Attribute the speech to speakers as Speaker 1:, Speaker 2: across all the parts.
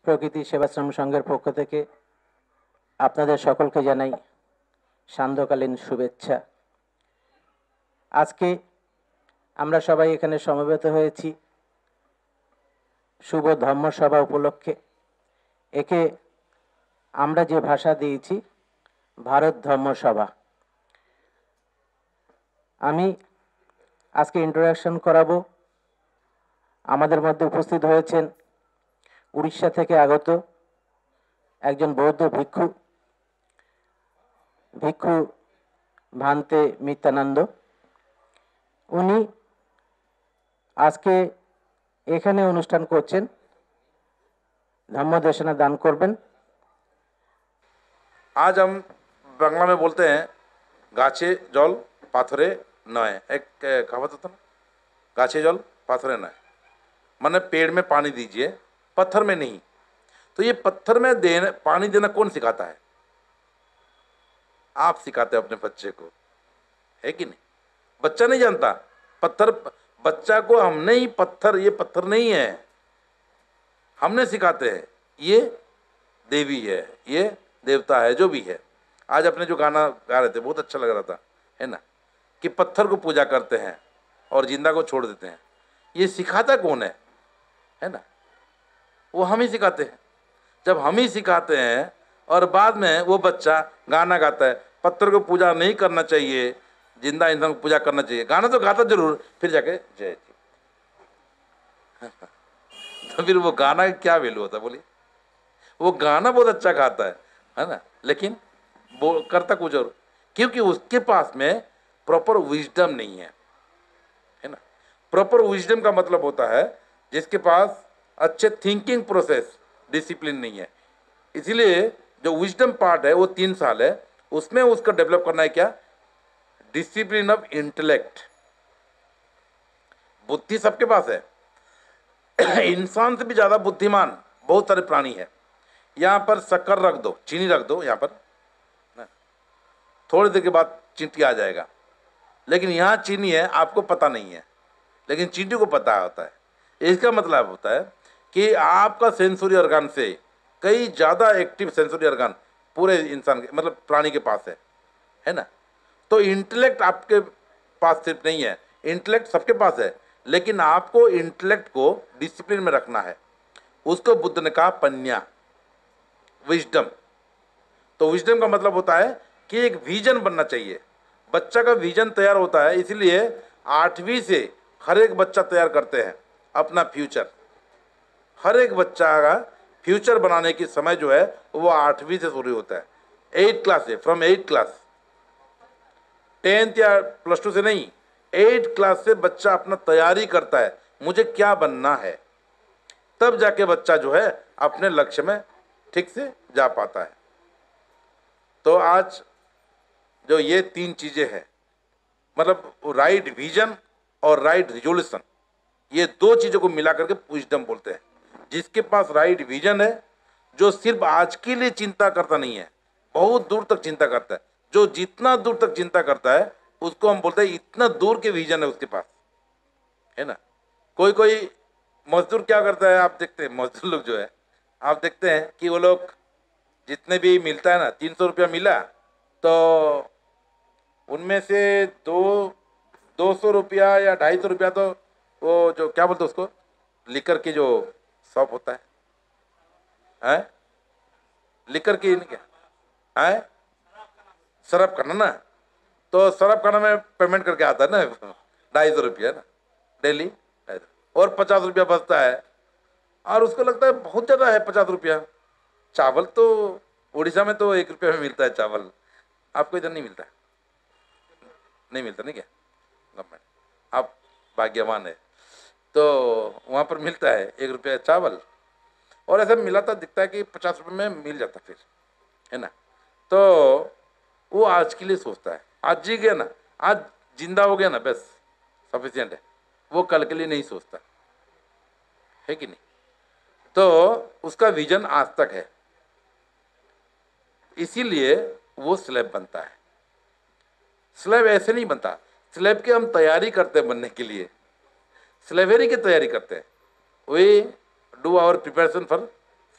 Speaker 1: প্রকৃতি সেবাশ্রম সংঘের পক্ষ থেকে আপনাদের সকলকে জানাই সান্ধ্যকালীন শুভেচ্ছা। আজকে আমরা সবাই এখানে সমবেত হয়েছি শুভ ধর্মসভা উপলক্ষে। একে আমরা যে ভাষা দিয়েছি ভারত ধর্মসভা। আমি আজকে ইন্ট্রোডাকশন করাবো। আমাদের মধ্যে উপস্থিত হয়েছেন উড়িষ্যা থেকে আগত একজন বৌদ্ধ ভিক্ষু ভান্তে মিত্যানন্দ। উনি আজকে এখানে অনুষ্ঠান করছেন, ধम्मदेशना दान करबें।
Speaker 2: आज हम बांग्ला में बोलते हैं गाछे जल पाथरे नय। एक कहावत होता ना, गाछे जल पाथरे नय, माने पेड़ में पानी दीजिए पत्थर में नहीं। तो ये पत्थर में पानी देना कौन सिखाता है? आप सिखाते हो अपने बच्चे को, है कि नहीं? बच्चा नहीं जानता पत्थर, बच्चा को हमने ही पत्थर, ये पत्थर नहीं है, हमने सिखाते हैं ये देवी है, ये देवता है, जो भी है। आज अपने जो गाना गा रहे थे बहुत अच्छा लग रहा था, है ना, कि पत्थर को पूजा करते हैं और जिंदा को छोड़ देते हैं। ये सिखाता कौन है ना? वो हम ही सिखाते हैं। जब हम ही सिखाते हैं और बाद में वो बच्चा गाना गाता है पत्थर को पूजा नहीं करना चाहिए, जिंदा इंसान को पूजा करना चाहिए, गाना तो गाता जरूर, फिर जाके जय जी तो फिर वो गाना का क्या वैल्यू होता है बोलिए? वो गाना बहुत अच्छा गाता है ना, लेकिन वो करता कुछ और, क्योंकि उसके पास में प्रॉपर विजडम नहीं है ना। प्रॉपर विजडम का मतलब होता है जिसके पास अच्छे थिंकिंग प्रोसेस, डिसिप्लिन नहीं है। इसीलिए जो विजडम पार्ट है वो 3 साल है, उसमें उसका डेवलप करना है क्या? Discipline of intellect. बुद्धि सबके पास है इंसान से भी ज्यादा बुद्धिमान बहुत सारे प्राणी है। यहाँ पर शक्कर रख दो, चीनी रख दो यहाँ पर, थोड़ी देर के बाद चींटी आ जाएगा, लेकिन यहाँ चीनी है आपको पता नहीं है, लेकिन चींटी को पता होता है। इसका मतलब होता है कि आपका सेंसरी ऑर्गन से कई ज़्यादा एक्टिव सेंसरी ऑर्गन पूरे इंसान के, मतलब प्राणी के पास है ना। तो इंटेलेक्ट आपके पास सिर्फ नहीं है, इंटेलेक्ट सबके पास है, लेकिन आपको इंटेलेक्ट को डिसिप्लिन में रखना है। उसको बुद्ध ने कहा पन्या, विजडम। तो विजडम का मतलब होता है कि एक विजन बनना चाहिए। बच्चा का विजन तैयार होता है, इसलिए 8वीं से हर एक बच्चा तैयार करते हैं अपना फ्यूचर। हर एक बच्चा का फ्यूचर बनाने की समय जो है वो 8वीं से शुरू होता है, 8 क्लास से, फ्रॉम 8 क्लास, 10th या +2 से नहीं, 8 क्लास से बच्चा अपना तैयारी करता है मुझे क्या बनना है, तब जाके बच्चा जो है अपने लक्ष्य में ठीक से जा पाता है। तो आज जो ये 3 चीजें हैं, मतलब राइट विजन और राइट रिजोल्यूशन, ये 2 चीजों को मिला करके विजडम बोलते हैं। जिसके पास राइट विजन है, जो सिर्फ आज के लिए चिंता करता नहीं है, बहुत दूर तक चिंता करता है, जो जितना दूर तक चिंता करता है उसको हम बोलते हैं इतना दूर के विजन है उसके पास, है ना। कोई मजदूर क्या करता है, आप देखते हैं मजदूर लोग जो है, आप देखते हैं कि वो लोग जितने भी मिलता है ना, 300 रुपया मिला तो उनमें से 200 रुपया या 250 रुपया तो वो जो क्या बोलते हैं उसको, लिकर की जो शॉप होता है लिकर की नहीं क्या है, शराब खाना ना, तो शराब खाना में पेमेंट करके आता है ना 250 रुपया ना डेली, और 50 रुपया बचता है, और उसको लगता है बहुत ज़्यादा है 50 रुपया। चावल तो उड़ीसा में तो 1 रुपये में मिलता है चावल, आपको इधर नहीं मिलता, नहीं मिलता नहीं क्या गवर्नमेंट, आप भाग्यवान है। तो वहाँ पर मिलता है 1 रुपया चावल, और ऐसा मिलाता दिखता है कि 50 रुपये में मिल जाता फिर, है ना। तो वो आज के लिए सोचता है, आज जी गया ना, आज जिंदा हो गया ना, बस सफिशियंट है, वो कल के लिए नहीं सोचता, है कि नहीं। तो उसका विजन आज तक है, इसीलिए वो स्लेब बनता है। स्लेब ऐसे नहीं बनता, स्लेब की हम तैयारी करते हैं बनने के लिए, स्लेवरी की तैयारी करते हैं। We do our preparation for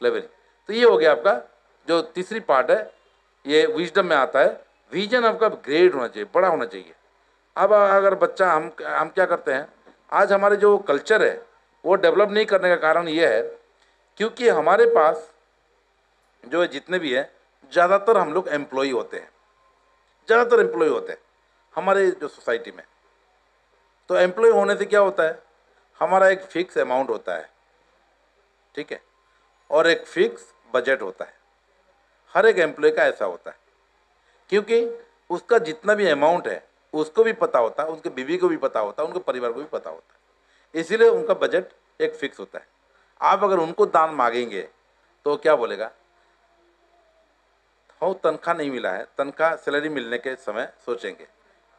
Speaker 2: slavery. तो ये हो गया आपका जो तीसरी पार्ट है, ये विजडम में आता है। विजन आपका ग्रेट होना चाहिए, बड़ा होना चाहिए। अब अगर बच्चा हम क्या करते हैं, आज हमारे जो कल्चर है वो डेवलप नहीं करने का कारण ये है क्योंकि हमारे पास जो जितने भी हैं ज़्यादातर हम लोग एम्प्लॉई होते हैं, ज़्यादातर एम्प्लॉय होते हैं हमारे जो सोसाइटी में। तो एम्प्लॉय होने से क्या होता है, हमारा एक फिक्स अमाउंट होता है, ठीक है, और एक फिक्स बजट होता है। हर एक एम्प्लॉय का ऐसा होता है क्योंकि उसका जितना भी अमाउंट है उसको भी पता होता है, उसके बीवी को भी पता होता है, उनके परिवार को भी पता होता है, इसीलिए उनका बजट एक फिक्स होता है। आप अगर उनको दान मांगेंगे तो क्या बोलेगा, हो तनख्वाह नहीं मिला है, तनख्वाह सैलरी मिलने के समय सोचेंगे।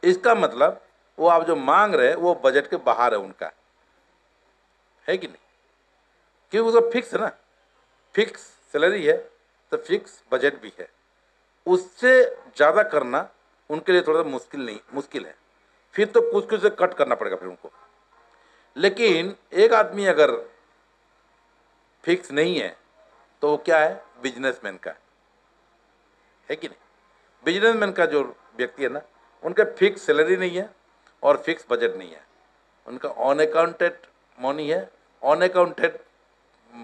Speaker 2: इसका मतलब वो आप जो मांग रहे हैं वो बजट के बाहर है उनका, है कि नहीं? क्योंकि उसका फिक्स है ना, फिक्स सैलरी है तो फिक्स बजट भी है। उससे ज़्यादा करना उनके लिए थोड़ा सा मुश्किल है, फिर तो कुछ कुछ से कट करना पड़ेगा फिर उनको। लेकिन एक आदमी अगर फिक्स नहीं है तो वो क्या है, बिजनेसमैन का, है कि नहीं? बिजनेसमैन का जो व्यक्ति है ना, उनका फिक्स सैलरी नहीं है और फिक्स बजट नहीं है, उनका ऑन अकाउंटेड मनी है, ऑन अकाउंटेड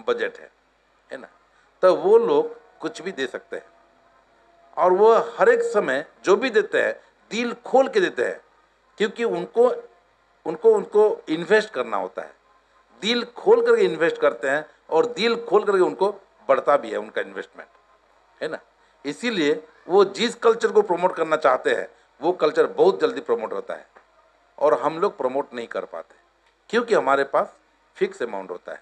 Speaker 2: बजट है ना। तो वो लोग कुछ भी दे सकते हैं और वो हर एक समय जो भी देते हैं दिल खोल के देते हैं क्योंकि उनको उनको उनको इन्वेस्ट करना होता है, दिल खोल करके इन्वेस्ट करते हैं और दिल खोल करके उनको बढ़ता भी है उनका इन्वेस्टमेंट, है ना। इसीलिए वो जिस कल्चर को प्रमोट करना चाहते हैं वो कल्चर बहुत जल्दी प्रमोट होता है और हम लोग प्रमोट नहीं कर पाते क्योंकि हमारे पास फिक्स अमाउंट होता है।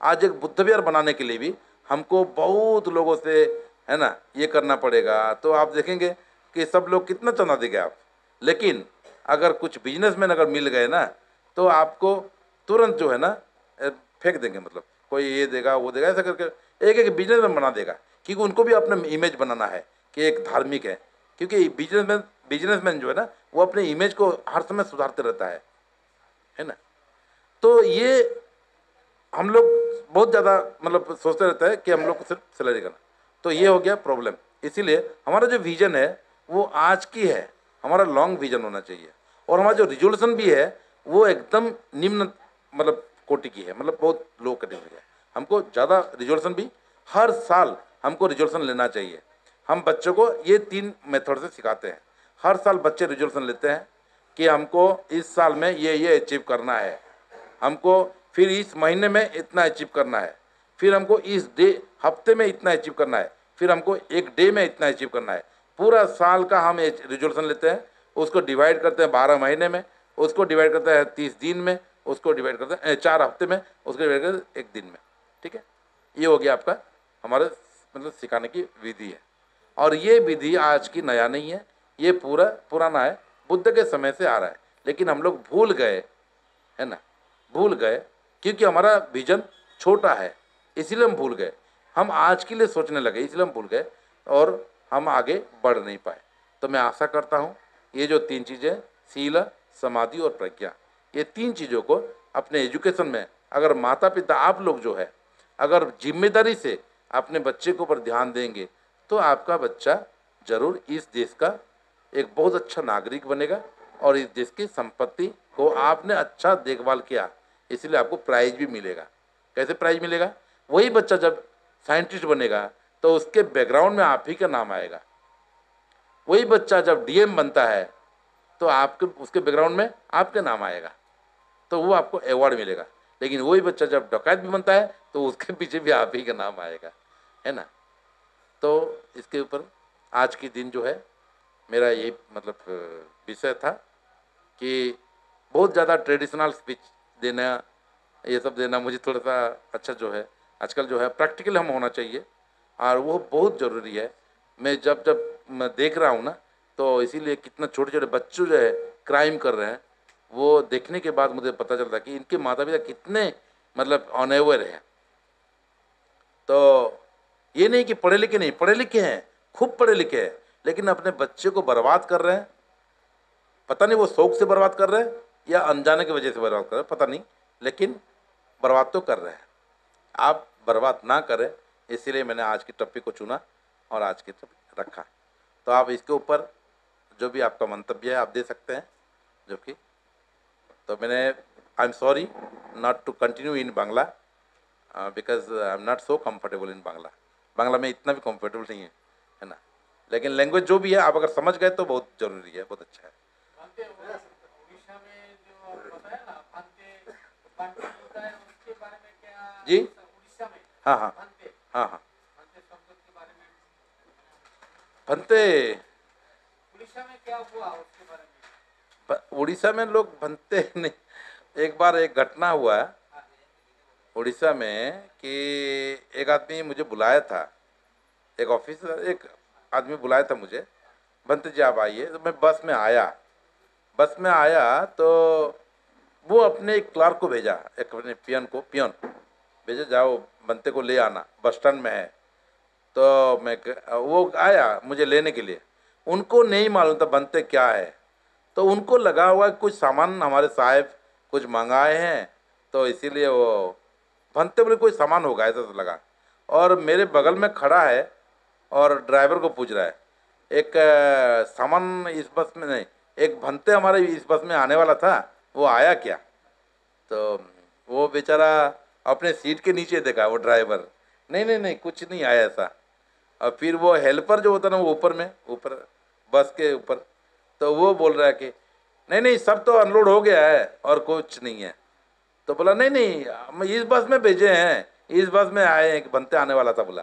Speaker 2: आज एक बुद्ध विहार बनाने के लिए भी हमको बहुत लोगों से, है ना, ये करना पड़ेगा। तो आप देखेंगे कि सब लोग कितना चंदा देंगे आप, लेकिन अगर कुछ बिजनेसमैन अगर मिल गए ना तो आपको तुरंत जो है ना फेंक देंगे, मतलब कोई ये देगा वो देगा, ऐसा करके एक एक बिजनेसमैन बना देगा क्योंकि उनको भी अपना इमेज बनाना है कि एक धार्मिक है। क्योंकि बिजनेसमैन जो है ना वो अपने इमेज को हर समय सुधारते रहता है ना। तो ये हम लोग बहुत ज़्यादा मतलब सोचते रहते हैं कि हम लोग को सिर्फ सैलरी करना, तो ये हो गया प्रॉब्लम। इसीलिए हमारा जो विजन है वो आज की है, हमारा लॉन्ग विजन होना चाहिए। और हमारा जो रिजोल्यूशन भी है वो एकदम निम्न मतलब कोटि की है, मतलब बहुत लो कैटेगरी है। हमको ज़्यादा रिजोल्यूशन भी हर साल हमको रिजोल्यूशन लेना चाहिए। हम बच्चों को ये 3 मेथड से सिखाते हैं। हर साल बच्चे रिजोल्यूशन लेते हैं कि हमको इस साल में ये अचीव करना है, हमको फिर इस महीने में इतना अचीव करना है, फिर हमको इस हफ्ते में इतना अचीव करना है, फिर हमको एक डे में इतना अचीव करना है। पूरा साल का हम रिजोल्यूशन लेते हैं, उसको डिवाइड करते हैं 12 महीने में, उसको डिवाइड करते हैं 30 दिन में, उसको डिवाइड करते हैं 4 हफ्ते में, उसको डिवाइड करते हैं 1 दिन में, ठीक है। ये हो गया आपका हमारे मतलब सिखाने की विधि है। और ये विधि आज की नया नहीं है, ये पूरा पुराना है, बुद्ध के समय से आ रहा है, लेकिन हम लोग भूल गए, है ना, भूल गए क्योंकि हमारा विजन छोटा है, इसीलिए हम भूल गए। हम आज के लिए सोचने लगे इसलिए हम भूल गए और हम आगे बढ़ नहीं पाए। तो मैं आशा करता हूँ ये जो 3 चीज़ें, शील, समाधि और प्रज्ञा, ये 3 चीज़ों को अपने एजुकेशन में अगर माता पिता आप लोग जो है अगर जिम्मेदारी से अपने बच्चे के ऊपर ध्यान देंगे तो आपका बच्चा जरूर इस देश का एक बहुत अच्छा नागरिक बनेगा और इस देश की संपत्ति को आपने अच्छा देखभाल किया, इसलिए आपको प्राइज भी मिलेगा। कैसे प्राइज मिलेगा? वही बच्चा जब साइंटिस्ट बनेगा तो उसके बैकग्राउंड में आप ही का नाम आएगा। वही बच्चा जब डीएम बनता है तो आपके उसके बैकग्राउंड में आपका नाम आएगा, तो वो आपको अवार्ड मिलेगा। लेकिन वही बच्चा जब डकैत भी बनता है तो उसके पीछे भी आप ही का नाम आएगा, है ना। तो इसके ऊपर आज के दिन जो है मेरा यही मतलब विषय था कि बहुत ज़्यादा ट्रेडिशनल स्पीच देना, ये सब देना मुझे थोड़ा सा अच्छा जो है आजकल जो है प्रैक्टिकल हम होना चाहिए और वो बहुत ज़रूरी है। मैं जब मैं देख रहा हूँ ना तो इसीलिए कितना छोटे छोटे बच्चों जो है क्राइम कर रहे हैं, वो देखने के बाद मुझे पता चलता है कि इनके माता पिता कितने मतलब अनअवेयर हैं। तो ये नहीं कि पढ़े लिखे नहीं, पढ़े लिखे हैं, खूब पढ़े लिखे हैं, लेकिन अपने बच्चे को बर्बाद कर रहे हैं। पता नहीं वो शौक से बर्बाद कर रहे हैं या अनजाने की वजह से बर्बाद कर रहे हैं, पता नहीं, लेकिन बर्बाद तो कर रहे हैं। आप बर्बाद ना करे, इसीलिए मैंने आज की टॉपिक को चुना और आज की टॉपिक रखा। तो आप इसके ऊपर जो भी आपका मंतव्य है आप दे सकते हैं। जो कि तो मैंने I am sorry not to continue in Bangla because I am not so comfortable in Bangla. Bangla में इतना भी कंफर्टेबल नहीं है ना, लेकिन लैंग्वेज जो भी है आप अगर समझ गए तो बहुत ज़रूरी है, बहुत अच्छा है।
Speaker 3: उड़ीसा में जो बताया ना फंते फंते होता है, उसके बारे में क्या
Speaker 2: जी?
Speaker 3: उड़ीसा में
Speaker 2: हाँ हाँ
Speaker 3: फंते
Speaker 2: हाँ हाँ
Speaker 3: फंते शब्द के बारे में
Speaker 2: भंते।
Speaker 3: उड़ीसा में क्या हुआ उसके बारे में?
Speaker 2: उड़ीसा में लोग भंते नहीं। एक बार एक घटना हुआ है उड़ीसा में कि एक आदमी मुझे बुलाया था, एक ऑफिसर एक आदमी बुलाया था मुझे, भंते जी आप आइए। तो मैं बस में आया तो वो अपने एक क्लार्क को भेजा, एक अपने पियन भेजा, जाओ भंते को ले आना, बस स्टैंड में है। तो वो आया मुझे लेने के लिए। उनको नहीं मालूम था भंते क्या है, तो उनको लगा हुआ कुछ सामान हमारे साहब कुछ मंगाए हैं, तो इसीलिए वो भंते बोले कोई सामान होगा ऐसा तो लगा। और मेरे बगल में खड़ा है और ड्राइवर को पूछ रहा है एक सामान इस बस में नहीं, एक भंते हमारे इस बस में आने वाला था, वो आया क्या? तो वो बेचारा अपने सीट के नीचे देखा वो ड्राइवर, नहीं कुछ नहीं आया ऐसा। और फिर वो हेल्पर जो होता ना वो ऊपर बस के ऊपर, तो वो बोल रहा है कि नहीं सब तो अनलोड हो गया है और कुछ नहीं है। तो बोला नहीं हम इस बस में भेजे हैं, इस बस में आए हैं कि बनते आने वाला था बोला।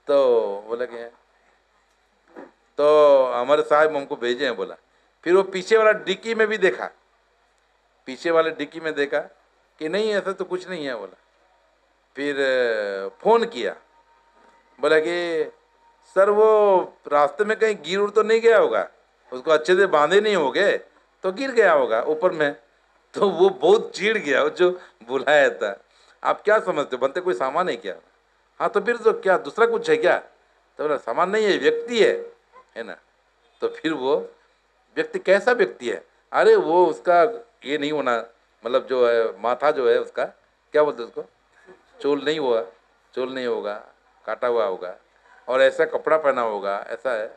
Speaker 2: तो बोला कि तो हमारे साहब हमको भेजे हैं बोला। फिर वो पीछे वाला डिक्की में भी देखा, पीछे वाले डिक्की में देखा कि नहीं ऐसा तो कुछ नहीं है बोला। फिर फ़ोन किया, बोला कि सर वो रास्ते में कहीं गिर उड़ तो नहीं गया होगा, उसको अच्छे से बांधे नहीं होंगे तो गिर गया होगा ऊपर में। तो वो बहुत चिढ़ गया, वो जो बुलाया था। आप क्या समझते हो बनते कोई सामान है क्या? हाँ तो फिर तो क्या दूसरा कुछ है क्या? तो बोला सामान नहीं है, व्यक्ति है ना। तो फिर वो व्यक्ति कैसा व्यक्ति है? अरे वो उसका ये नहीं होना, मतलब जो है माथा जो है उसका क्या बोलते उसको, चूल नहीं होगा, काटा हुआ होगा और ऐसा कपड़ा पहना होगा, ऐसा है।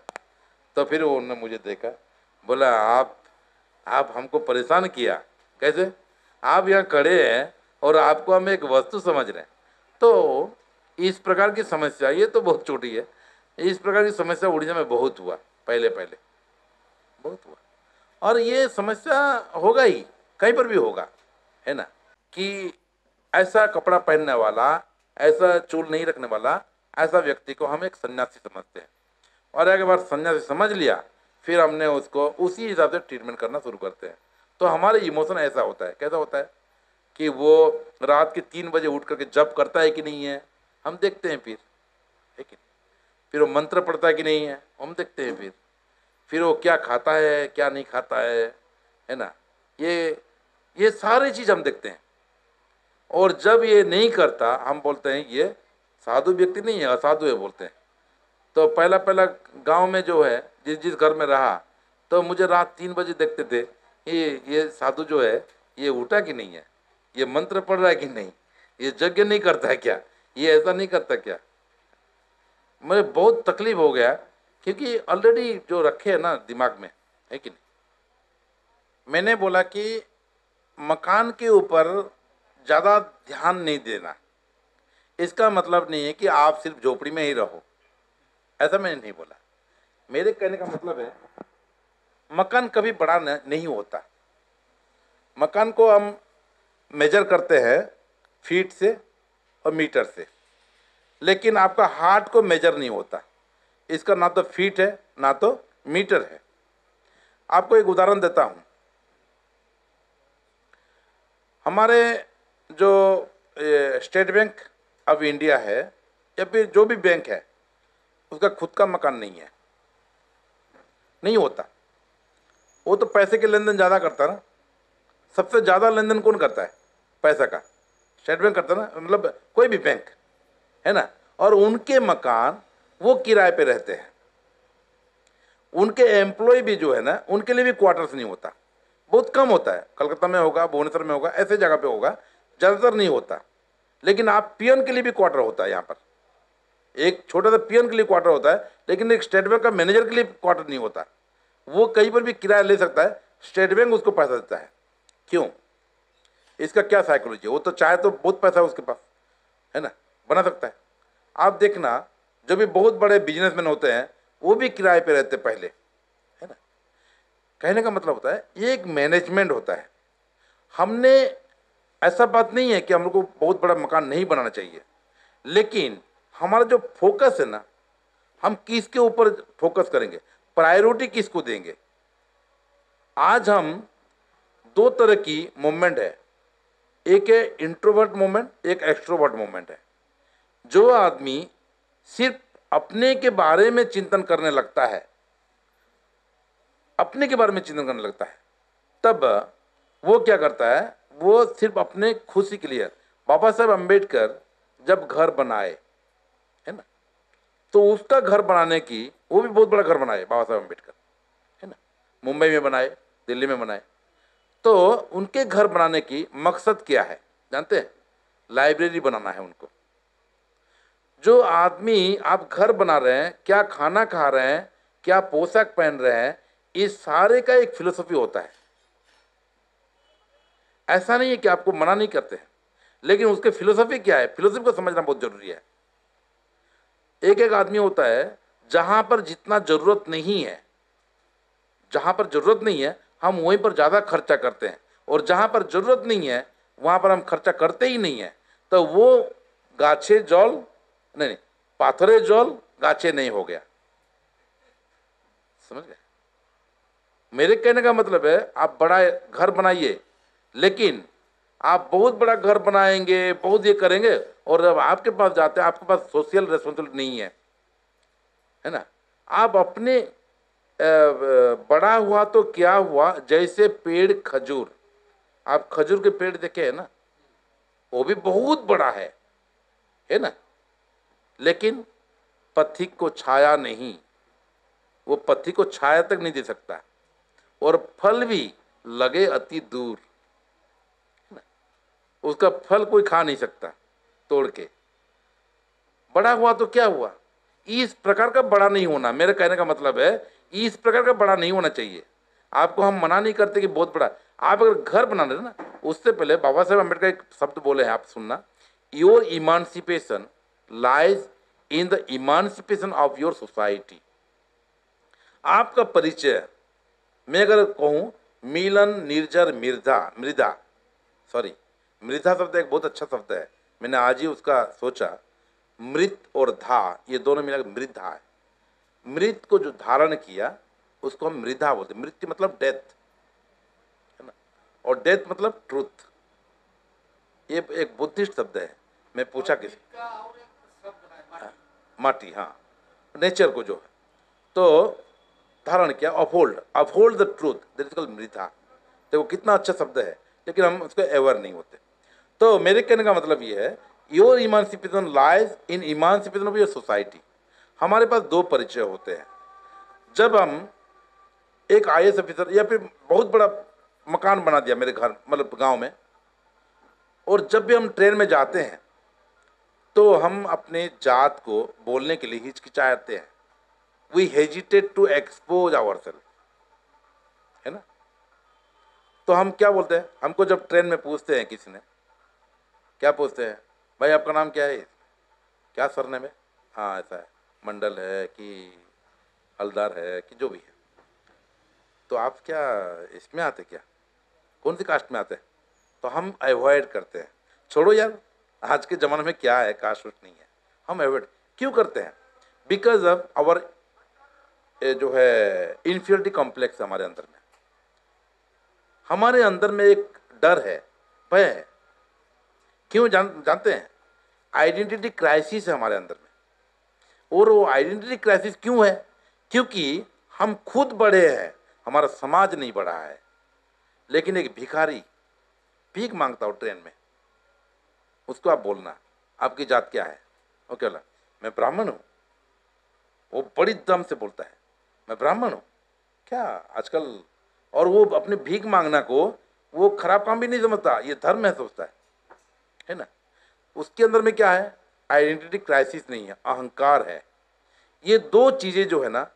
Speaker 2: तो फिर वो उन्होंने मुझे देखा, बोला आप हमको परेशान किया। कैसे? आप यहाँ खड़े हैं और आपको हम एक वस्तु समझ रहे हैं। तो इस प्रकार की समस्या, ये तो बहुत छोटी है, इस प्रकार की समस्या उड़ीसा में बहुत हुआ, पहले बहुत हुआ। और ये समस्या होगा ही, कहीं पर भी होगा, है ना, कि ऐसा कपड़ा पहनने वाला, ऐसा चूल नहीं रखने वाला, ऐसा व्यक्ति को हम एक सन्यासी समझते हैं। और एक बार सन्यासी समझ लिया, फिर हमने उसको उसी हिसाब से ट्रीटमेंट करना शुरू करते हैं। तो हमारे इमोशन ऐसा होता है, कैसा होता है कि वो रात के 3 बजे उठ करके जप करता है कि नहीं है, हम देखते हैं। फिर है कि नहीं? फिर वो मंत्र पढ़ता है कि नहीं है, हम देखते हैं। फिर वो क्या खाता है क्या नहीं खाता है ना, ये सारी चीज़ हम देखते हैं। और जब ये नहीं करता हम बोलते हैं ये साधु व्यक्ति नहीं है, असाधु है बोलते हैं। तो पहला गांव में जो है जिस घर में रहा, तो मुझे रात 3 बजे देखते थे ये साधु जो है ये उठा कि नहीं है, ये मंत्र पढ़ रहा है कि नहीं, ये यज्ञ नहीं करता है क्या, ये ऐसा नहीं करता क्या। मुझे बहुत तकलीफ हो गया, क्योंकि ऑलरेडी जो रखे है ना दिमाग में, है कि नहीं। मैंने बोला कि मकान के ऊपर ज़्यादा ध्यान नहीं देना, इसका मतलब नहीं है कि आप सिर्फ झोपड़ी में ही रहो, ऐसा मैंने नहीं बोला। मेरे कहने का मतलब है मकान कभी बड़ा नहीं होता। मकान को हम मेजर करते हैं फीट से और मीटर से, लेकिन आपका हार्ट को मेजर नहीं होता। इसका ना तो फीट है ना तो मीटर है। आपको एक उदाहरण देता हूँ। हमारे जो स्टेट बैंक ऑफ इंडिया है या फिर जो भी बैंक है, उसका खुद का मकान नहीं होता। वो तो पैसे के लेन देन ज़्यादा करता है ना। सबसे ज़्यादा लेन देन कौन करता है पैसा का? स्टेट बैंक करता है ना, मतलब कोई भी बैंक, है ना। और उनके मकान वो किराए पे रहते हैं। उनके एम्प्लॉय भी जो है ना, उनके लिए भी क्वार्टर्स नहीं होता, बहुत कम होता है। कलकत्ता में होगा, भुवनेश्वर में होगा, ऐसे जगह पे होगा, ज़्यादातर नहीं होता। लेकिन आप पियन के लिए भी क्वार्टर होता है यहाँ पर, एक छोटा सा पियन के लिए क्वार्टर होता है, लेकिन एक स्टेट बैंक का मैनेजर के लिए क्वार्टर नहीं होता। वो कहीं पर भी किराया ले सकता है, स्टेट बैंक उसको पैसा देता है। क्यों? इसका क्या साइकोलॉजी है? वो तो चाहे तो बहुत पैसा है उसके पास, है ना, बना सकता है। आप देखना, जो भी बहुत बड़े बिजनेसमैन होते हैं वो भी किराए पे रहते पहले, है ना। कहने का मतलब होता है एक मैनेजमेंट होता है। हमने, ऐसा बात नहीं है कि हम लोग को बहुत बड़ा मकान नहीं बनाना चाहिए, लेकिन हमारा जो फोकस है ना, हम किसके ऊपर फोकस करेंगे, प्रायोरिटी किसको देंगे। आज हम दो तरह की मूवमेंट है, एक है इंट्रोवर्ट मूवमेंट, एक एक्सट्रोवर्ट मूवमेंट है। जो आदमी सिर्फ अपने के बारे में चिंतन करने लगता है, अपने के बारे में चिंतन करने लगता है, तब वो क्या करता है, वो सिर्फ अपने खुशी के लिए, बाबा साहब अम्बेडकर जब घर बनाए, है ना, तो उसका घर बनाने की, वो भी बहुत बड़ा घर बनाए बाबा साहब अम्बेडकर, है ना, मुंबई में बनाए, दिल्ली में बनाए। तो उनके घर बनाने की मकसद क्या है जानते हैं? लाइब्रेरी बनाना है उनको। जो आदमी आप घर बना रहे हैं, क्या खाना खा रहे हैं, क्या पोशाक पहन रहे हैं, इस सारे का एक फिलोसफी होता है। ऐसा नहीं है कि आपको मना नहीं करते हैं, लेकिन उसके फिलोसफी क्या है, फिलोसफी को समझना बहुत जरूरी है। एक एक आदमी होता है, जहां पर जितना जरूरत नहीं है, जहां पर जरूरत नहीं है हम वहीं पर ज्यादा खर्चा करते हैं, और जहां पर जरूरत नहीं है वहां पर हम खर्चा करते ही नहीं है। तो वो गाछे जल नहीं, पाथरे जल गाछे नहीं हो गया। समझ गए? मेरे कहने का मतलब है, आप बड़ा घर बनाइए, लेकिन आप बहुत बड़ा घर बनाएंगे, बहुत ये करेंगे, और जब आपके पास जाते हैं आपके पास सोशल रेस्पॉन्सिबिलिटी नहीं है ना। आप अपने बड़ा हुआ तो क्या हुआ, जैसे पेड़ खजूर, आप खजूर के पेड़ देखे है ना, वो भी बहुत बड़ा है ना, लेकिन पथिक को छाया नहीं, वो पथिक को छाया तक नहीं दे सकता, और फल भी लगे अति दूर, है ना, उसका फल कोई खा नहीं सकता तोड़ के। बड़ा हुआ तो क्या हुआ, इस प्रकार का बड़ा नहीं होना। मेरे कहने का मतलब है इस प्रकार का बड़ा नहीं होना चाहिए। आपको हम मना नहीं करते कि बहुत बड़ा, आप अगर घर बना रहे ना, उससे पहले बाबा साहेब अम्बेडकर एक शब्द बोले हैं, आप सुनना, your इमांसिपेशन lies in the इमांसिपेशन of your society. आपका परिचय, मैं अगर कहूं मिलन निर्जर मृदा मृदा शब्द एक बहुत अच्छा शब्द है, मैंने आज ही उसका सोचा। मृत और धा, ये दोनों मिलाकर मृदा है। मृत को जो धारण किया उसको हम मृदा बोलते हैं। मृत्यु मतलब डेथ, है ना, और डेथ मतलब ट्रूथ। ये एक बुद्धिस्ट शब्द है। मैं पूछा किसी,
Speaker 3: का और एक शब्द है माटी।
Speaker 2: माटी, हाँ, नेचर को जो है, तो धारण किया, uphold the truth, that is called मृदा। देखो कितना अच्छा शब्द है, लेकिन हम उसको एवर नहीं होते। तो मेरे कहने का मतलब ये है, your इमांसिपेशन lies in इमांसिपेशन of your society. हमारे पास दो परिचय होते हैं। जब हम एक IAS ऑफिसर, या फिर बहुत बड़ा मकान बना दिया मेरे घर, मतलब गांव में, और जब भी हम ट्रेन में जाते हैं तो हम अपने जात को बोलने के लिए हिचकिचाते हैं। We hesitate to expose our self, है ना। तो हम क्या बोलते हैं, हमको जब ट्रेन में पूछते हैं, किसी ने क्या पूछते हैं, भाई आपका नाम क्या है, क्या सरनेम है, हाँ ऐसा है, मंडल है कि हलदार है कि जो भी है, तो आप क्या इसमें आते, क्या कौन सी कास्ट में आते हैं, तो हम अवॉइड करते हैं। छोड़ो यार, आज के ज़माने में क्या है, कास्ट वास्ट नहीं है, हम अवॉइड क्यों करते हैं? बिकॉज ऑफ आवर जो है इन्फीरियरिटी कॉम्प्लेक्स हमारे अंदर में, हमारे अंदर में एक डर है, भय है। क्यों जानते हैं? आइडेंटिटी क्राइसिस है हमारे अंदर में। और वो आइडेंटिटी क्राइसिस क्यों है? क्योंकि हम खुद बड़े हैं, हमारा समाज नहीं बढ़ा है। लेकिन एक भिखारी भीख मांगता हो ट्रेन में, उसको आप बोलना आपकी जात क्या है, वो क्या बोला, मैं ब्राह्मण हूँ। वो बड़ी दम से बोलता है मैं ब्राह्मण हूँ, क्या आजकल। और वो अपने भीख मांगना को वो खराब काम भी नहीं समझता, ये धर्म है सोचता है ना। उसके अंदर में क्या है, आइडेंटिटी क्राइसिस नहीं है, अहंकार है। ये दो चीज़ें जो है ना,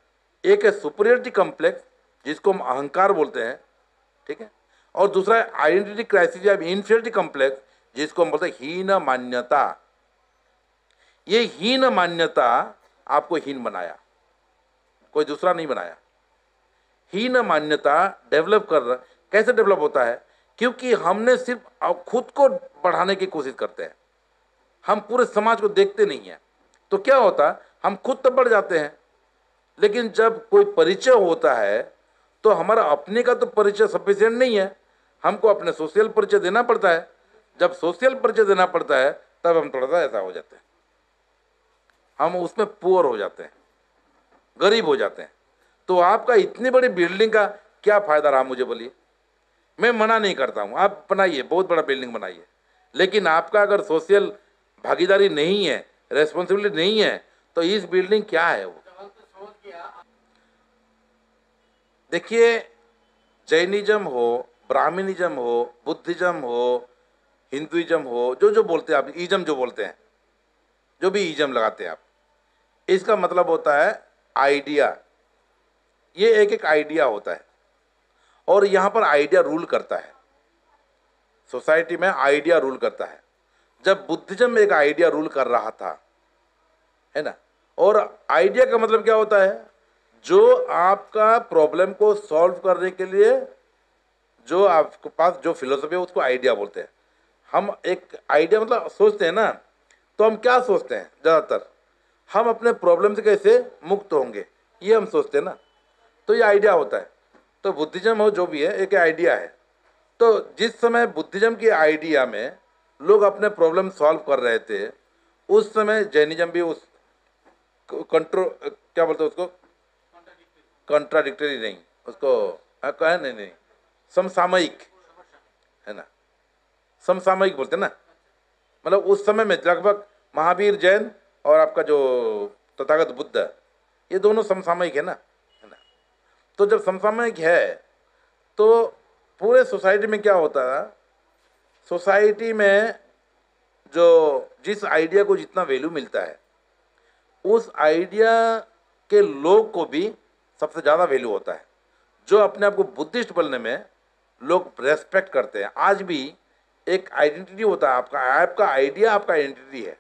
Speaker 2: एक है सुपीरियरिटी कॉम्प्लेक्स जिसको हम अहंकार बोलते हैं, ठीक है, और दूसरा है आइडेंटिटी क्राइसिस या इन्फीरियरिटी कॉम्प्लेक्स जिसको हम बोलते हैं हीन मान्यता। ये हीन मान्यता आपको हीन बनाया, कोई दूसरा नहीं बनाया। हीन मान्यता डेवलप कर रहा, कैसे डेवलप होता है, क्योंकि हमने सिर्फ खुद को बढ़ाने की कोशिश करते हैं, हम पूरे समाज को देखते नहीं हैं। तो क्या होता है, हम खुद तो बढ़ जाते हैं, लेकिन जब कोई परिचय होता है तो हमारा अपने का तो परिचय सफिशिएंट नहीं है, हमको अपने सोशल परिचय देना पड़ता है। जब सोशल परिचय देना पड़ता है तब हम थोड़ा सा ऐसा हो जाते हैं, हम उसमें पुअर हो जाते हैं, गरीब हो जाते हैं। तो आपका इतनी बड़ी बिल्डिंग का क्या फायदा रहा, मुझे बोलिए। मैं मना नहीं करता हूँ, आप बनाइए, बहुत बड़ा बिल्डिंग बनाइए, लेकिन आपका अगर सोशल भागीदारी नहीं है, रेस्पॉन्सिबिलिटी नहीं है, तो इस बिल्डिंग क्या है वो। देखिए, जैनिज्म हो, ब्राह्मणिज्म हो, बुद्धिज्म हो, हिंदुइज्म हो, जो जो बोलते हैं आप, इज्म जो बोलते हैं, जो भी इज्म लगाते हैं आप, इसका मतलब होता है आइडिया। ये एक एक आइडिया होता है और यहाँ पर आइडिया रूल करता है, सोसाइटी में आइडिया रूल करता है। जब बुद्धिज्म में एक आइडिया रूल कर रहा था, है ना, और आइडिया का मतलब क्या होता है, जो आपका प्रॉब्लम को सॉल्व करने के लिए जो आपके पास जो फिलोसफी है उसको आइडिया बोलते हैं। हम एक आइडिया मतलब सोचते हैं ना, तो हम क्या सोचते हैं ज़्यादातर, हम अपने प्रॉब्लम से कैसे मुक्त होंगे, ये हम सोचते हैं ना, तो ये आइडिया होता है। तो बुद्धिज्म हो जो भी है, एक आइडिया है। तो जिस समय बुद्धिज्म की आइडिया में लोग अपने प्रॉब्लम सॉल्व कर रहे थे, उस समय जैनिज्म भी उस क्या बोलते हैं उसको, कॉन्ट्राडिक्टरी नहीं, उसको कहे नहीं, समसामयिक, है ना, समसामयिक बोलते हैं ना, मतलब उस समय में लगभग महावीर जैन और आपका जो तथागत बुद्ध, ये दोनों समसामयिक है ना। तो जब समसामयिक है तो पूरे सोसाइटी में क्या होता है, सोसाइटी में जो जिस आइडिया को जितना वैल्यू मिलता है, उस आइडिया के लोग को भी सबसे ज़्यादा वैल्यू होता है। जो अपने आप को बुद्धिस्ट बोलने में लोग रेस्पेक्ट करते हैं। आज भी एक आइडेंटिटी होता है आपका आइडिया आपका आइडेंटिटी है।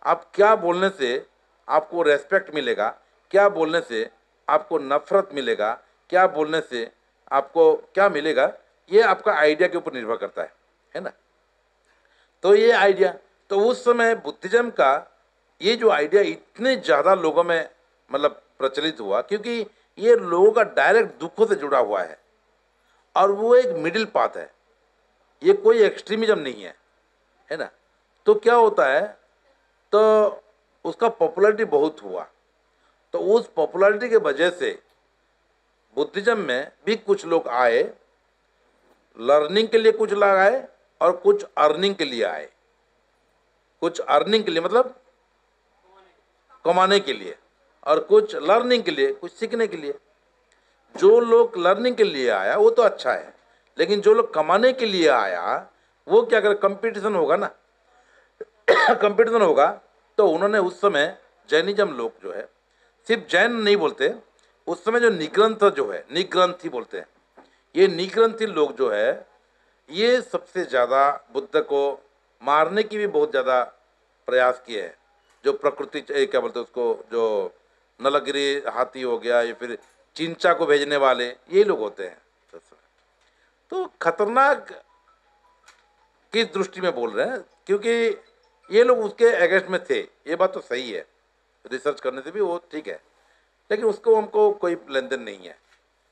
Speaker 2: आप क्या बोलने से आपको रेस्पेक्ट मिलेगा, क्या बोलने से आपको नफरत मिलेगा, क्या बोलने से आपको क्या मिलेगा, ये आपका आइडिया के ऊपर निर्भर करता है ना। तो ये आइडिया, तो उस समय बुद्धिज्म का ये जो आइडिया इतने ज़्यादा लोगों में मतलब प्रचलित हुआ, क्योंकि ये लोगों का डायरेक्ट दुखों से जुड़ा हुआ है और वो एक मिडिल पाथ है, ये कोई एक्सट्रीमिज्म नहीं है ना। तो क्या होता है, तो उसका पॉपुलैरिटी बहुत हुआ। तो उस पॉपुलैरिटी के वजह से बुद्धिज्म में भी कुछ लोग आए, लर्निंग के लिए कुछ लोग आए और कुछ अर्निंग के लिए आए। कुछ अर्निंग के लिए मतलब कमाने के लिए, और कुछ लर्निंग के लिए, कुछ सीखने के लिए। जो लोग लर्निंग के लिए आया वो तो अच्छा है, लेकिन जो लोग कमाने के लिए आया वो क्या करे, कंपटीशन होगा ना कंपटीशन होगा। तो उन्होंने उस समय जैनिज्म लोग जो है, सिर्फ जैन नहीं बोलते, उस समय जो निग्रंथ जो है, निग्रंथी बोलते हैं, ये निग्रंथी लोग जो है ये सबसे ज़्यादा बुद्ध को मारने की भी बहुत ज़्यादा प्रयास किए हैं। जो प्रकृति क्या बोलते हैं उसको, जो नलगिरी हाथी हो गया, या फिर चिंचा को भेजने वाले, ये लोग होते हैं। तो खतरनाक किस दृष्टि में बोल रहे हैं, क्योंकि ये लोग उसके अगेंस्ट में थे, ये बात तो सही है, रिसर्च करने से भी वो ठीक है, लेकिन उसको हमको कोई लेन देन नहीं है।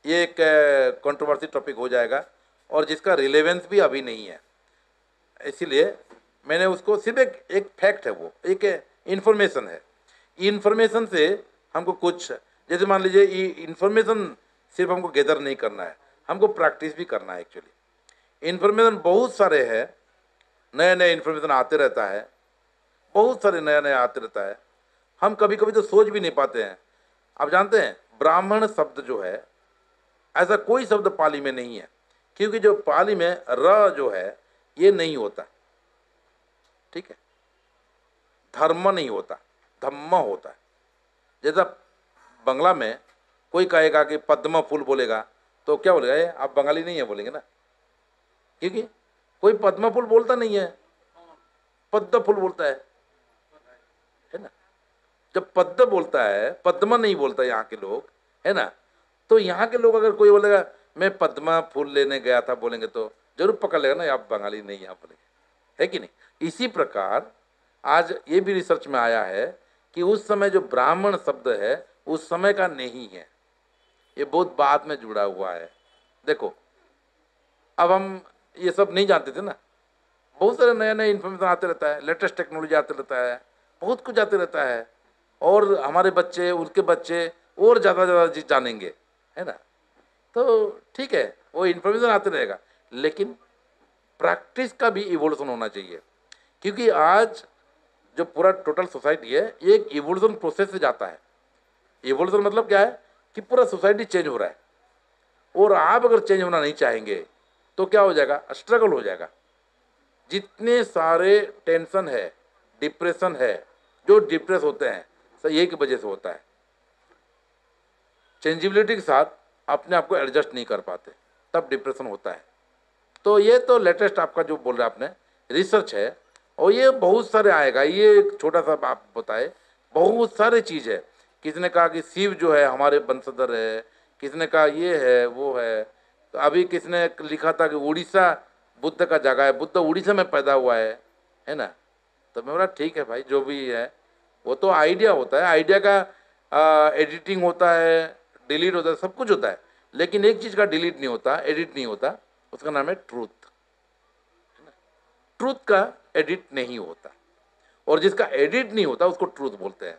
Speaker 2: ये एक कंट्रोवर्सी टॉपिक हो जाएगा और जिसका रिलेवेंस भी अभी नहीं है, इसीलिए मैंने उसको सिर्फ एक फैक्ट है, वो एक इन्फॉर्मेशन है। इन्फॉर्मेशन से हमको कुछ, जैसे मान लीजिए इन्फॉर्मेशन सिर्फ हमको गैदर नहीं करना है, हमको प्रैक्टिस भी करना है। एक्चुअली इन्फॉर्मेशन बहुत सारे हैं, नए नए इन्फॉर्मेशन आते रहता है, बहुत सारे नया नया आते रहता है, हम कभी कभी तो सोच भी नहीं पाते हैं। आप जानते हैं ब्राह्मण शब्द जो है, ऐसा कोई शब्द पाली में नहीं है, क्योंकि जो पाली में र जो है ये नहीं होता, ठीक है, धर्म नहीं होता, धम्म होता है। जैसा बंगला में कोई कहेगा कि पद्म फूल बोलेगा तो क्या बोलेगा, "ए, आप बंगाली नहीं है" बोलेंगे ना, क्योंकि कोई पद्म फूल बोलता नहीं है, पद्म फूल बोलता है ना। जब पद्म बोलता है, पद्म नहीं बोलता यहाँ के लोग, है ना। तो यहाँ के लोग अगर कोई बोलेगा मैं पद्मा फूल लेने गया था बोलेंगे तो जरूर पकड़ लेगा ना, आप बंगाली नहीं यहाँ बोलेंगे, है कि नहीं। इसी प्रकार आज ये भी रिसर्च में आया है कि उस समय जो ब्राह्मण शब्द है उस समय का नहीं है, ये बहुत बाद में जुड़ा हुआ है। देखो अब हम ये सब नहीं जानते थे ना, बहुत सारे नए नए इन्फॉर्मेशन आते रहता है, लेटेस्ट टेक्नोलॉजी आते रहता है, बहुत कुछ आते रहता है, और हमारे बच्चे उनके बच्चे और ज़्यादा चीज़ जानेंगे, है ना। तो ठीक है, वो इन्फॉर्मेशन आते रहेगा, लेकिन प्रैक्टिस का भी इवोल्यूशन होना चाहिए, क्योंकि आज जो पूरा टोटल सोसाइटी है ये एक इवोल्यूशन प्रोसेस से जाता है। इवोल्यूशन मतलब क्या है कि पूरा सोसाइटी चेंज हो रहा है, और आप अगर चेंज होना नहीं चाहेंगे तो क्या हो जाएगा, स्ट्रगल हो जाएगा। जितने सारे टेंशन है, डिप्रेशन है, जो डिप्रेस होते हैं सब यही की वजह से होता है, चेंजिबिलिटी के साथ अपने आप को एडजस्ट नहीं कर पाते, तब डिप्रेशन होता है। तो ये तो लेटेस्ट आपका जो बोल रहे हैं आपने रिसर्च है, और ये बहुत सारे आएगा, ये एक छोटा सा आप बताए, बहुत सारे चीज़ है। किसने कहा कि शिव जो है हमारे वंशधर है, किसने कहा ये है वो है, तो अभी किसने लिखा था कि उड़ीसा बुद्ध का जगह है, बुद्ध उड़ीसा में पैदा हुआ है ना। तो मैं बोला ठीक है भाई, जो भी है वो तो आइडिया होता है, आइडिया का एडिटिंग होता है, डिलीट होता है, सब कुछ होता है, लेकिन एक चीज़ का डिलीट नहीं होता, एडिट नहीं होता, उसका नाम है ट्रूथ। ट्रूथ का एडिट नहीं होता, और जिसका एडिट नहीं होता उसको ट्रूथ बोलते हैं,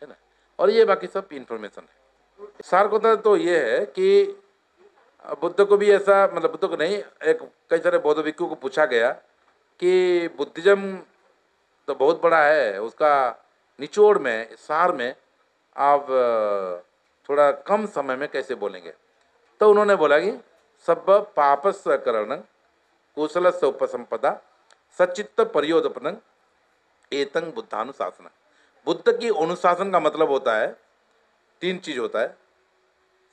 Speaker 2: है ना। और ये बाकी सब इंफॉर्मेशन है। सार को तो ये है कि बुद्ध को भी ऐसा, मतलब बुद्ध को नहीं, एक कई सारे बौद्ध भिक्षु को पूछा गया कि बुद्धिज्म तो बहुत बड़ा है, उसका निचोड़ में, सार में आप थोड़ा कम समय में कैसे बोलेंगे। तो उन्होंने बोला कि सब पापस्य करण कुशल से उपसंपदा सचित्त परियोदपन एतंग बुद्धानुशासन। बुद्ध की अनुशासन का मतलब होता है, तीन चीज होता है,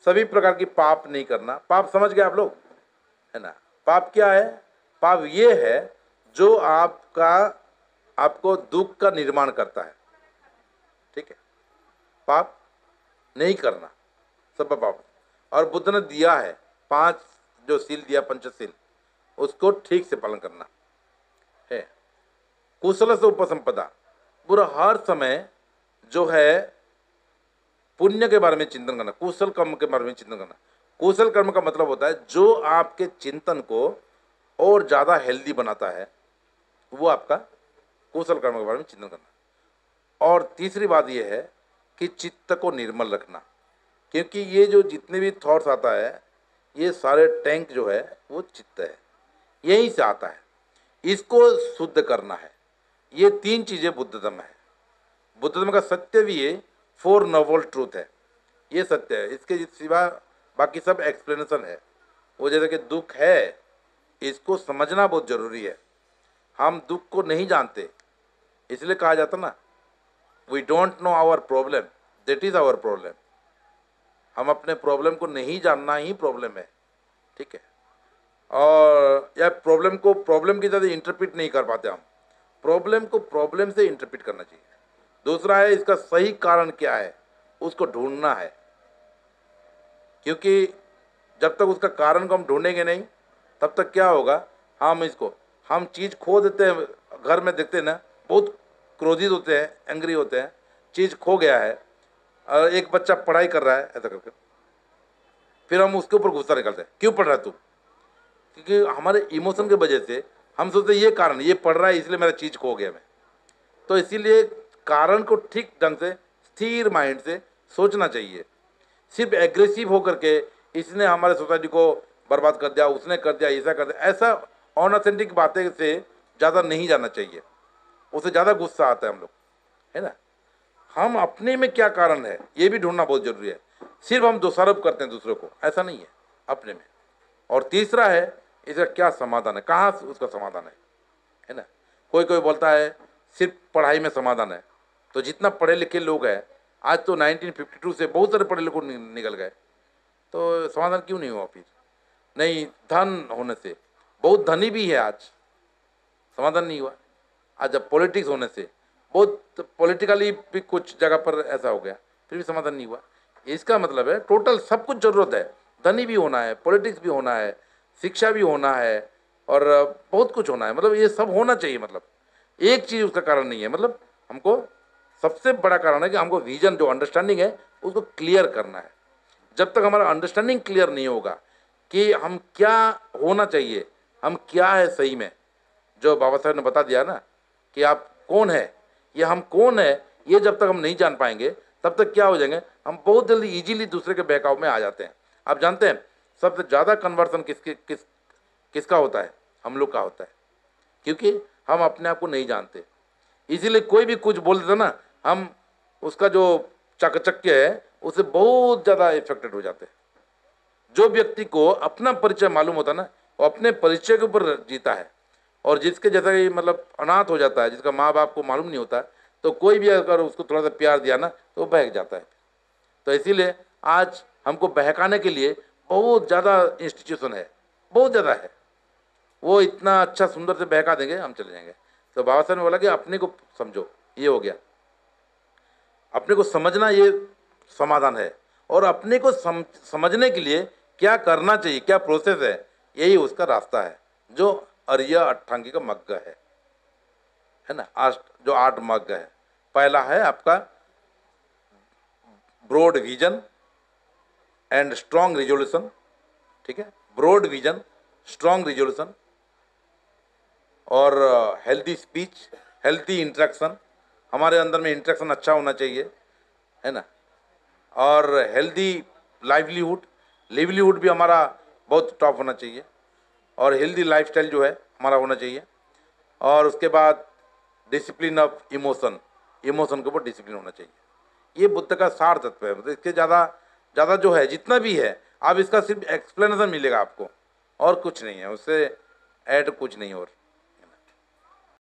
Speaker 2: सभी प्रकार की पाप नहीं करना। पाप समझ गए आप लोग, है ना। पाप क्या है, पाप ये है जो आपको दुख का निर्माण करता है, ठीक है। पाप नहीं करना, सब पाप। और बुद्ध ने दिया है 5 जो सील दिया, पंचशील, उसको ठीक से पालन करना है। कुशल से उपसंपदा, पूरा हर समय जो है पुण्य के बारे में चिंतन करना, कुशल कर्म के बारे में चिंतन करना। कुशल कर्म का मतलब होता है जो आपके चिंतन को और ज़्यादा हेल्दी बनाता है, वो आपका कुशल कर्म के बारे में चिंतन करना। और तीसरी बात यह है कि चित्त को निर्मल रखना, क्योंकि ये जो जितने भी थॉट्स आता है ये सारे टैंक जो है वो चित्त है, यहीं से आता है, इसको शुद्ध करना है। ये 3 चीज़ें बुद्ध धर्म है। बुद्ध धर्म का सत्य भी ये 4 नोबल ट्रूथ है, ये सत्य है। इसके सिवा बाकी सब एक्सप्लेनेशन है। वो जैसे कि दुख है, इसको समझना बहुत जरूरी है। हम दुख को नहीं जानते, इसलिए कहा जाता ना, we don't know our problem, that is our problem. हम अपने प्रॉब्लम को नहीं जानना ही प्रॉब्लम है, ठीक है। और या प्रॉब्लम को प्रॉब्लम की तरह इंटरप्रेट नहीं कर पाते हम, प्रॉब्लम को प्रॉब्लम से इंटरप्रेट करना चाहिए। दूसरा है इसका सही कारण क्या है, उसको ढूंढना है, क्योंकि जब तक उसका कारण को हम ढूंढेंगे नहीं तब तक क्या होगा, हम चीज़ खो देते हैं। घर में देखते हैं ना, बहुत क्रोधित होते हैं, एंग्री होते हैं, चीज़ खो गया है, और एक बच्चा पढ़ाई कर रहा है ऐसा करके, फिर हम उसके ऊपर गुस्सा निकालते हैं, क्यों पढ़ रहा है तू, क्योंकि हमारे इमोशन के वजह से हम सोचते हैं ये कारण, ये पढ़ रहा है इसलिए मेरा चीज़ खो गया मैं। तो इसीलिए कारण को ठीक ढंग से स्थिर माइंड से सोचना चाहिए। सिर्फ एग्रेसिव होकर के इसने हमारे सोसाइटी को बर्बाद कर दिया, उसने कर दिया, ऐसा कर दिया, ऐसा अनऑथेंटिक बातें से ज़्यादा नहीं जाना चाहिए, उससे ज़्यादा गुस्सा आता है हम लोग, है ना। हम अपने में क्या कारण है ये भी ढूंढना बहुत जरूरी है। सिर्फ हम दोषारोप करते हैं दूसरों को, ऐसा नहीं है, अपने में। और तीसरा है इसका क्या समाधान है, कहाँ उसका समाधान है ना। कोई कोई बोलता है सिर्फ पढ़ाई में समाधान है। तो जितना पढ़े लिखे लोग हैं आज, तो 1952 से बहुत सारे पढ़े लिखे निकल गए, तो समाधान क्यों नहीं हुआ फिर? नहीं, धन होने से, बहुत धनी भी है आज, समाधान नहीं हुआ। आज जब पॉलिटिक्स होने से, बहुत पॉलिटिकली भी कुछ जगह पर ऐसा हो गया, फिर भी समाधान नहीं हुआ। इसका मतलब है टोटल सब कुछ जरूरत है, धनी भी होना है, पॉलिटिक्स भी होना है, शिक्षा भी होना है, और बहुत कुछ होना है। मतलब ये सब होना चाहिए। मतलब एक चीज़ उसका कारण नहीं है। मतलब हमको सबसे बड़ा कारण है कि हमको विजन, जो अंडरस्टैंडिंग है, उसको क्लियर करना है। जब तक हमारा अंडरस्टैंडिंग क्लियर नहीं होगा कि हम क्या होना चाहिए, हम क्या है सही में, जो बाबा साहब ने बता दिया ना कि आप कौन है, ये हम कौन है, ये जब तक हम नहीं जान पाएंगे तब तक क्या हो जाएंगे, हम बहुत जल्दी इजीली दूसरे के बहकाव में आ जाते हैं। आप जानते हैं सबसे ज़्यादा कन्वर्सन किसका होता है? हम लोग का होता है, क्योंकि हम अपने आप को नहीं जानते। इसीलिए कोई भी कुछ बोल देता ना, हम उसका जो चाकचक्य है उससे बहुत ज़्यादा इफेक्टेड हो जाते हैं। जो व्यक्ति को अपना परिचय मालूम होता है ना, वो अपने परिचय के ऊपर जीता है। और जिसके जैसा कि मतलब अनाथ हो जाता है, जिसका माँ बाप को मालूम नहीं होता, तो कोई भी अगर उसको थोड़ा सा प्यार दिया ना तो वो बहक जाता है। तो इसीलिए आज हमको बहकाने के लिए बहुत ज़्यादा इंस्टीट्यूशन है, बहुत ज़्यादा है। वो इतना अच्छा सुंदर से बहका देंगे, हम चले जाएंगे। तो बाबा साहब ने बोला कि अपने को समझो, ये हो गया। अपने को समझना ये समाधान है, और अपने को समझने के लिए क्या करना चाहिए, क्या प्रोसेस है, यही उसका रास्ता है, जो अर्य अट्ठांगी का मग्ग है ना। जो 8 मग्ग है, पहला है आपका broad vision and strong resolution, ठीक है, ब्रॉड विजन, स्ट्रॉन्ग रिजोल्यूशन, और हेल्दी स्पीच, हेल्दी इंटरेक्शन, हमारे अंदर में इंटरेक्शन अच्छा होना चाहिए, है ना, और हेल्दी लाइवलीहुड भी हमारा बहुत टॉप होना चाहिए, और हेल्दी लाइफस्टाइल जो है हमारा होना चाहिए। और उसके बाद डिसिप्लिन ऑफ इमोशन के ऊपर डिसिप्लिन होना चाहिए। ये बुद्ध का सार तत्व है। मतलब इसके ज़्यादा जो है, जितना भी है, आप इसका सिर्फ एक्सप्लेनेशन मिलेगा आपको, और कुछ नहीं है, उससे ऐड कुछ नहीं और।